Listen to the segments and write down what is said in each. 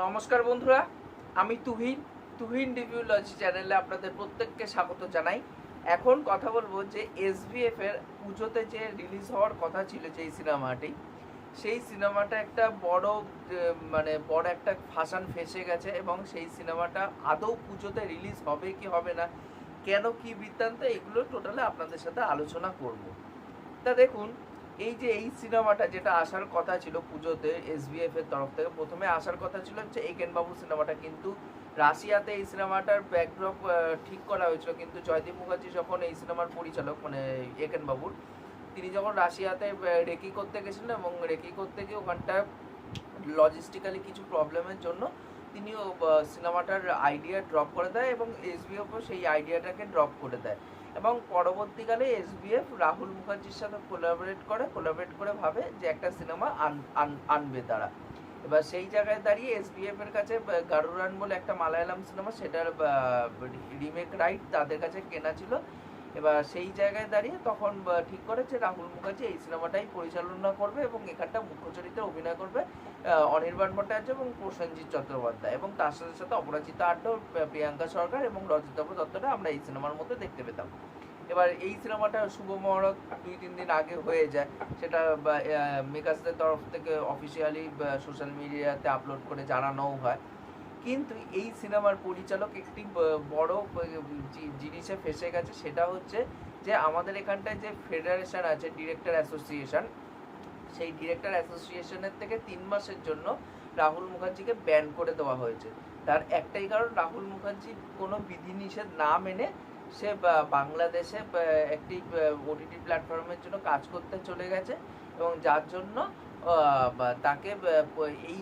নমস্কার বন্ধুরা, আমি তুহিন রিভিউলজি চ্যানেলে আপনাদের প্রত্যেককে স্বাগত জানাই। এখন কথা বলবো যে এসভিএফ এর পুজোতে যে রিলিজ হওয়ার কথা ছিল যেই সিনেমাটি, সেই সিনেমাটা একটা বড় একটা ফাঁসান ফেঁসে গেছে এবং সেই সিনেমাটা আদৌ পুজোতে রিলিজ হবে কি হবে না, কেন কি বৃত্তান্ত, এগুলো টোটালি আপনাদের সাথে আলোচনা করব। তা দেখুন, এই সিনেমাটা যেটা আসার কথা ছিল পুজোতে এসভিএফ এর তরফ থেকে, প্রথমে আসার কথা ছিল হচ্ছে একেন বাবু সিনেমাটা, কিন্তু রাশিয়াতে এই সিনেমাটার ব্যাকড্রপ ঠিক করা হয়েছিল, কিন্তু জয়দীপ মুখার্জি যখন এই সিনেমার পরিচালক মানে একেন বাবুর, তিনি যখন রাশিয়াতে রেকি করতে গেছিলেন এবং রেকি করতে গিয়ে ওখানটা লজিস্টিক্যালি কিছু প্রবলেমের জন্য তিনি সিনেমাটার আইডিয়া ড্রপ করে দেয় এবং এসভিএফও সেই আইডিয়াটাকে ড্রপ করে দেয় এবং পরবর্তীকালে এসভিএফ রাহুল মুখার্জির সাথে কোলাবরেট করে ভাবে যে একটা সিনেমা আনবে তারা। এবার সেই জায়গায় দাঁড়িয়ে এসভিএফ এর কাছে গারুরান বলে একটা মালায়ালাম সিনেমা, সেটার রিমেক রাইট তাদের কাছে কেনা ছিল। এবার সেই জায়গায় দাঁড়িয়ে তখন ঠিক করে যে রাহুল মুখার্জি এই সিনেমাটাই পরিচালনা করবে এবং এখানটা মুখ্য চরিত্রে অভিনয় করবে অনির্বাণ ভট্টাচার্য এবং প্রসেনজিৎ চট্টোপাধ্যায়, এবং তার সাথে সাথে অপরাজিতা আড্ড, প্রিয়াঙ্কা সরকার এবং রজতাভ দত্তটা আমরা এই সিনেমার মধ্যে দেখতে পেতাম। এবার এই সিনেমাটা শুভ মহরত 2-3 দিন আগে হয়ে যায়, সেটা মেকার্সদের তরফ থেকে অফিসিয়ালি সোশ্যাল মিডিয়াতে আপলোড করে জানানোও হয়। কিন্তু এই সিনেমার পরিচালক একটি বড় জিনিসে ফেসে গেছে, সেটা হচ্ছে যে আমাদের এখানটায় যে ফেডারেশন আছে ডিরেক্টর অ্যাসোসিয়েশন, সেই ডিরেক্টর অ্যাসোসিয়েশনের থেকে 3 মাসের জন্য রাহুল মুখার্জিকে ব্যান করে দেওয়া হয়েছে। তার একটাই কারণ, রাহুল মুখার্জি কোনো বিধিনিষেধ না মেনে সে বাংলাদেশে একটি ওটিটি প্ল্যাটফর্মের জন্য কাজ করতে চলে গেছে এবং যার জন্য তাকে এই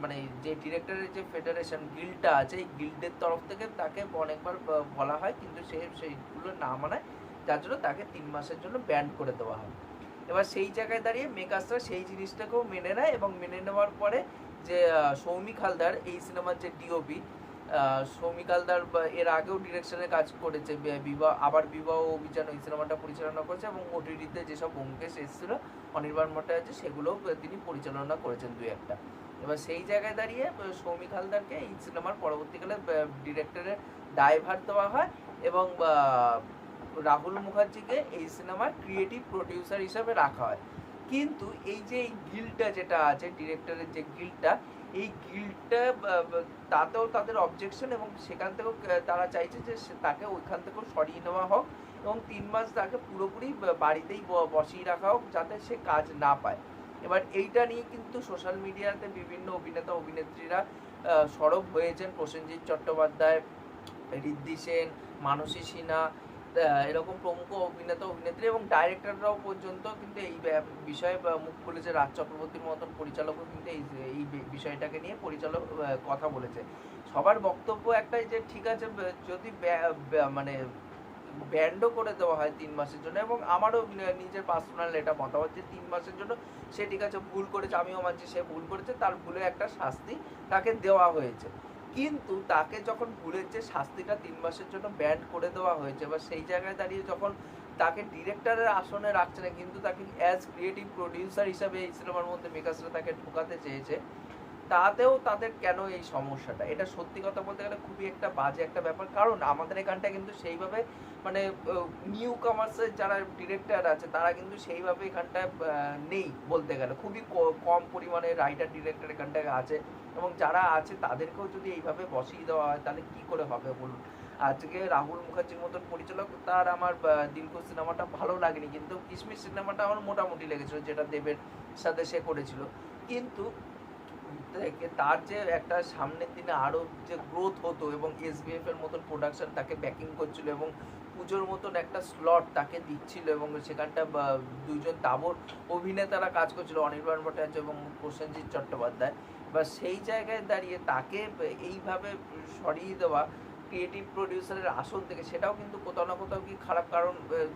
মানে যে ডিরেক্টরের যে ফেডারেশন গিল্ডটা আছে, এই গিল্ডের তরফ থেকে তাকে অনেকবার বলা হয়, কিন্তু সে সেইগুলো না মানায়, যার জন্য তাকে 3 মাসের জন্য ব্যান করে দেওয়া হয়। এবার সেই জায়গায় দাঁড়িয়ে মেকার্সরা সেই জিনিসটাকেও মেনে নেয় এবং মেনে নেওয়ার পরে যে সৌমিক হালদার এই সিনেমার যে ডিওপি, সৌমিক হালদার এর আগেও ডিরেকশনে কাজ করেছে, বিবাহ অভিযান এই সিনেমাটা পরিচালনা করেছে এবং ওটিটিতে যেসব ব্যোমকেশ এসেছিল অনির্বাণ ভট্টাচার্য, সেগুলোও তিনি পরিচালনা করেছেন 2-1টা। এবার সেই জায়গায় দাঁড়িয়ে সৌমিক হালদারকে এই সিনেমার পরবর্তীকালে ডিরেক্টরের দায়ভার দেওয়া হয় এবং রাহুল মুখার্জিকে এই সিনেমার ক্রিয়েটিভ প্রডিউসার হিসাবে রাখা হয়। কিন্তু এই যে এই গিল্ডটা যেটা আছে, ডিরেক্টরের যে গিল্ডটা, এই গিল্ডটা তাতেও তাদের অবজেকশন এবং সেখান থেকেও তারা চাইছে যে তাকে ওইখান থেকেও সরিয়ে নেওয়া হোক এবং 3 মাস তাকে পুরোপুরি বাড়িতেই বসিয়ে রাখা হোক, যাতে সে কাজ না পায়। এবার এইটা নিয়ে কিন্তু সোশ্যাল মিডিয়াতে বিভিন্ন অভিনেতা অভিনেত্রীরা সরব হয়েছেন, প্রসেনজিৎ চট্টোপাধ্যায়, ঋদ্ধি সেন, মানসী সিনহা, এরকম প্রমুখ অভিনেতা অভিনেত্রী এবং ডাইরেক্টররাও পর্যন্ত কিন্তু এই বিষয়ে মুখ খুলেছে। রাজ চক্রবর্তীর মতন পরিচালকও কিন্তু এই বিষয়টাকে নিয়ে কথা বলেছে। সবার বক্তব্য একটাই যে ঠিক আছে, যদি মানে ব্যান্ডও করে দেওয়া হয় 3 মাসের জন্য, এবং আমারও নিজের পার্সোনাল এটা মতামত যে 3 মাসের জন্য সে ঠিক আছে, ভুল করেছে, আমিও মানছি সে ভুল করেছে, তার ভুলে একটা শাস্তি তাকে দেওয়া হয়েছে। কিন্তু তাকে যখন ভুলের যে শাস্তিটা 3 মাসের জন্য ব্যান্ড করে দেওয়া হয়েছে, বা সেই জায়গায় দাঁড়িয়ে যখন তাকে ডিরেক্টরের আসনে রাখছে না, কিন্তু তাকে অ্যাজ ক্রিয়েটিভ প্রডিউসার হিসাবে এই সিনেমার মধ্যে মেকার্সরা তাকে ঢোকাতে চেয়েছে, তাতেও তাদের কেন এই সমস্যাটা? এটা সত্যি কথা বলতে গেলে খুবই একটা বাজে একটা ব্যাপার, কারণ আমাদের এখানটা কিন্তু সেইভাবে মানে নিউ কামার্সের যারা ডিরেক্টর আছে তারা কিন্তু সেইভাবে এখানটায় নেই বলতে গেলে, খুবই কম পরিমাণে রাইটার ডিরেক্টর এখানটায় আছে, এবং যারা আছে তাদেরকেও যদি এইভাবে বসিয়ে দেওয়া হয় তাহলে কি করে হবে বলুন? আজকে রাহুল মুখার্জির মতন পরিচালক, তার আমার দীর্ঘ সিনেমাটা ভালো লাগেনি, কিন্তু কিশমিশ সিনেমাটা আমার মোটামুটি লেগেছিল, যেটা দেবের সাথে সে করেছিল। কিন্তু তার যে একটা সামনের দিনে আরও যে গ্রোথ হতো এবং এসবিএফ এর মতন প্রোডাকশন তাকে ব্যাকিং করছিল এবং পুজোর মতন একটা স্লট তাকে দিচ্ছিল এবং সেখানটা দুইজন তাবড় অভিনেতারা কাজ করছিল, অনির্বাণ ভট্টাচার্য এবং প্রসেনজিৎ চট্টোপাধ্যায়, বা সেই জায়গায় দাঁড়িয়ে তাকে এইভাবে সরিয়ে দেওয়া ক্রিয়েটিভ প্রডিউসারের আসন থেকে, সেটাও কিন্তু কোথাও না কোথাও কি খারাপ, কারণ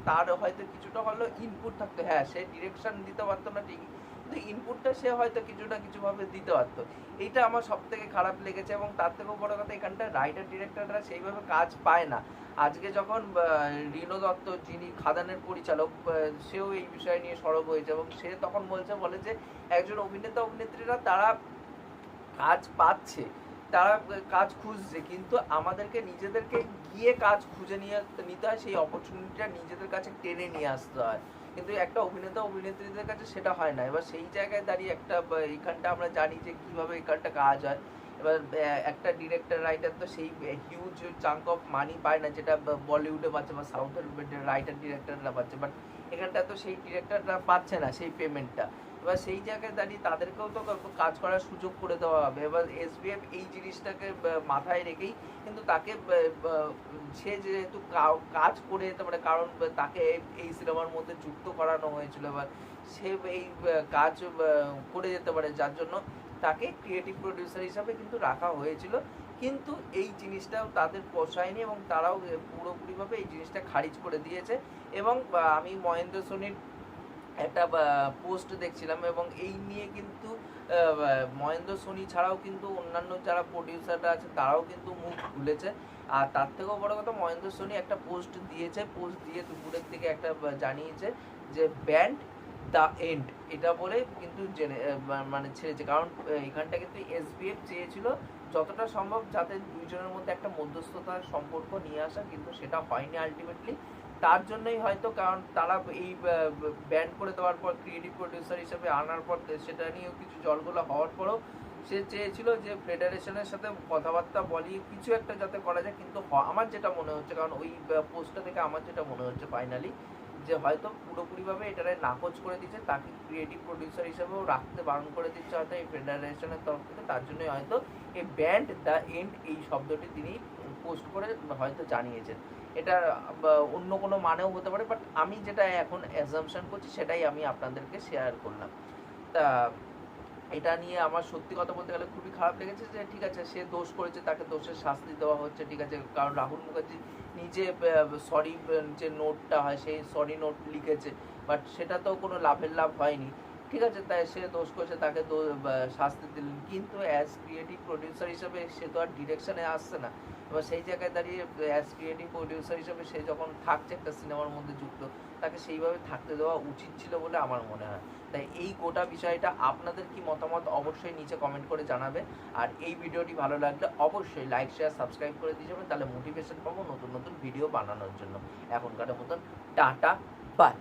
তার হয়তো কিছুটা হলেও ইনপুট থাকতো, হ্যাঁ সে ডিরেকশন দিতে পারতো না ঠিকই, কিন্তু ইনপুটটা সে হয়তো কিছুটা কিছুভাবে দিতে পারতো। এইটা আমার সব থেকে খারাপ লেগেছে, এবং তার থেকেও বড় কথা এখানটা রাইটার ডিরেক্টররা সেইভাবে কাজ পায় না। আজকে যখন রিনো দত্ত, যিনি খাদানের পরিচালক, সেও এই বিষয় নিয়ে সরব হয়েছে এবং সে তখন বলে যে একজন অভিনেতা অভিনেত্রীরা তারা কাজ পাচ্ছে, তারা কাজ খুঁজছে, কিন্তু আমাদেরকে নিজেদেরকে গিয়ে কাজ খুঁজে নিতে হয়, সেই অপরচুনিটিটা নিজেদের কাছে টেনে নিয়ে আসতে হয়। কিন্তু একটা অভিনেতা অভিনেত্রীদের কাছে সেটা হয় না। এবার সেই জায়গায় দাঁড়িয়ে একটা এইখানটা আমরা জানি যে কীভাবে এখানটা কাজ হয়। এবার একটা ডিরেক্টর রাইটার তো সেই হিউজ চাঙ্ক অফ মানি পায় না, যেটা বলিউডে পাচ্ছে বা সাউথের রাইটার ডিরেক্টররা পাচ্ছে, বাট এখানটা তো সেই ডিরেক্টররা পাচ্ছে না সেই পেমেন্টটা। এবার সেই জায়গায় দাঁড়িয়ে তাদেরকেও তো কাজ করার সুযোগ করে দেওয়া হবে। এবার এসবিএফ এই জিনিসটাকে মাথায় রেখেই কিন্তু তাকে সে যেহেতু কাজ করে যেতে পারে, কারণ তাকে এই সিনেমার মধ্যে যুক্ত করানো হয়েছিল, এবার সে এই কাজ করে যেতে পারে, যার জন্য তাকে ক্রিয়েটিভ প্রডিউসার হিসাবে কিন্তু রাখা হয়েছিল। কিন্তু এই জিনিসটাও তাদের পোষায়নি এবং তারাও পুরোপুরিভাবে এই জিনিসটা খারিজ করে দিয়েছে। এবং আমি মহেন্দ্র সোনির একটা পোস্ট দেখছিলাম এবং এই নিয়ে কিন্তু মহেন্দ্র সোনি ছাড়াও কিন্তু অন্যান্য যারা প্রডিউসাররা আছে তারাও কিন্তু মুখ খুলেছে। আর তার থেকেও বড় কথা, মহেন্দ্র সোনি একটা পোস্ট দিয়েছে, পোস্ট দিয়ে দুপুরের দিকে একটা জানিয়েছে যে ব্যান্ড দ্য এন্ড, এটা বলে কিন্তু মানে ছেড়েছে। কারণ এখানটা কিন্তু এসবিএফ চেয়েছিল যতটা সম্ভব যাতে দুইজনের মধ্যে একটা মধ্যস্থতার সম্পর্ক নিয়ে আসা, কিন্তু সেটা হয়নি আলটিমেটলি। তার জন্যই হয়তো, কারণ তারা এই ব্যান্ড করে দেওয়ার পর ক্রিয়েটিভ প্রডিউসার হিসেবে আনার পর সেটা নিয়েও কিছু জলগোলা হওয়ার পরও সে চেয়েছিল যে ফেডারেশনের সাথে কথাবার্তা বলি কিছু একটা যাতে করা যায়। কিন্তু আমার যেটা মনে হচ্ছে, কারণ ওই পোস্টটা থেকে আমার যেটা মনে হচ্ছে ফাইনালি, যে হয়তো পুরোপুরিভাবে এটারে নাকচ করে দিচ্ছে, তাকে ক্রিয়েটিভ প্রডিউসার হিসেবেও রাখতে বারণ করে দিচ্ছে হয়তো এই ফেডারেশনের তরফ থেকে। তার জন্যই হয়তো এই ব্যান্ড দ্য এন্ড এই শব্দটি তিনি পোস্ট করে হয়তো জানিয়েছেন। এটা অন্য কোনো মানেও হতে পারে, বাট আমি যেটা এখন অ্যাজাম্পশন করছি সেটাই আমি আপনাদেরকে শেয়ার করলাম। তা এটা নিয়ে আমার সত্যি কথা বলতে গেলে খুবই খারাপ লেগেছে যে ঠিক আছে, সে দোষ করেছে, তাকে দোষের শাস্তি দেওয়া হচ্ছে, ঠিক আছে। কারণ রাহুল মুখার্জি নিজে সরি যে নোটটা হয় সেই সরি নোট লিখেছে, বাট সেটা তো কোনো লাভ হয়নি, ঠিক আছে। তাই সে দোষ করেছে, তাকে শাস্তি দিলেন, কিন্তু অ্যাজ ক্রিয়েটিভ প্রডিউসার হিসেবে সে তো আর ডিরেকশনে আসছে না। এবার সেই জায়গায় দাঁড়িয়ে অ্যাজ ক্রিয়েটিভ প্রডিউসার হিসেবে সে যখন থাকছে একটা সিনেমার মধ্যে যুক্ত, তাকে সেইভাবে থাকতে দেওয়া উচিত ছিল বলে আমার মনে হয়। তাই এই গোটা বিষয়টা আপনাদের কি মতামত অবশ্যই নিচে কমেন্ট করে জানাবে। আর এই ভিডিওটি ভালো লাগলে অবশ্যই লাইক শেয়ার সাবস্ক্রাইব করে দিয়ে যাবেন, তাহলে মোটিভেশন পাবো নতুন নতুন ভিডিও বানানোর জন্য। এখনকার মতন টাটা, বাই।